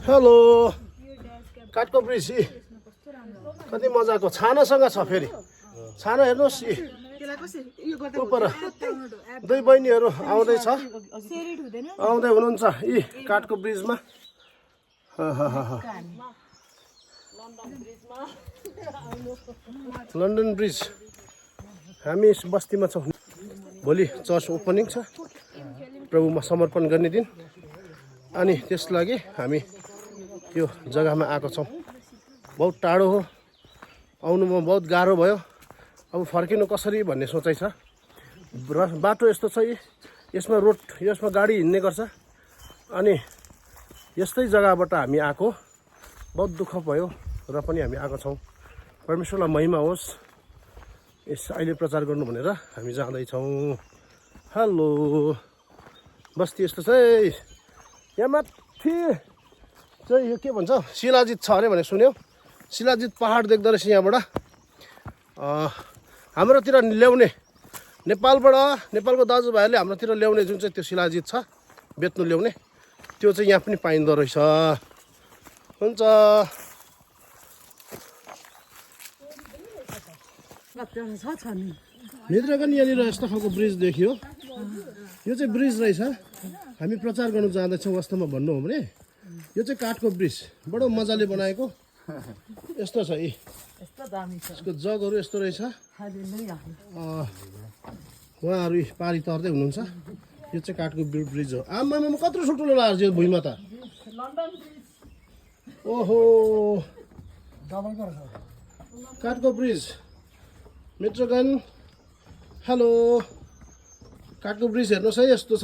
hello काठको bridge कति मजाको छानासँग छ फेरि छाना हेर्नुहोस् उपर दुई बहिनीहरू आउँदैछ आउँदै हुनुहुन्छ यी काठको ब्रिजमा लन्डन ब्रिज हामी बस्तीमा छौँ भोलि चर्च ओपनिङ छ प्रभुमा समर्पण गर्ने दिन अनि त्यस लागि हामी यो जग्गामा आएको छौँ बहुत टाढो हो आउनुमा बहुत गाह्रो भयो अब फर्किनु कसरी भन्ने सोचाइ छ बाटो यस्तो छ यसमा रोड यसमा गाडी हिँड्ने गर्छ अनि यस्तै जग्गाबाट हामी आएको बहुत दुःख भयो र पनि हामी आएको छौँ परमेश्वरलाई महिमा होस् यस अहिले प्रचार गर्नु भनेर हामी जाँदैछौँ हेलो बस्ती यस्तो छ यहाँ माथि चाहिँ यो के भन्छ शिलाजित छ अरे भने सुन्यो शिलाजित पहाड देख्दो रहेछ यहाँबाट हाम्रोतिर ल्याउने नेपालको दाजुभाइहरूले हाम्रोतिर ल्याउने जुन चाहिँ त्यो शिलाजित छ बेच्नु ल्याउने त्यो चाहिँ यहाँ पनि पाइँदो रहेछ हुन्छ भित्र पनि यहाँनिर यस्तो खालको ब्रिज देखियो यो चाहिँ ब्रिज रहेछ हामी प्रचार गर्नु जाँदैछौँ वास्तवमा भन्नु हो भने यो चाहिँ काठको ब्रिज बडो मजाले बनाएको यस्तो छ यसको जगहरू यस्तो रहेछ उहाँहरू पारी तर्दै हुनुहुन्छ यो चाहिँ काठको ब्रिज हो आमामा कत्रो ठुल्ठुलो लाग्छ यो भुइँमा त ओहो काठको ब्रिज मेट्रोगन हेलो काठको ब्रिज हेर्नुहोस् है यस्तो छ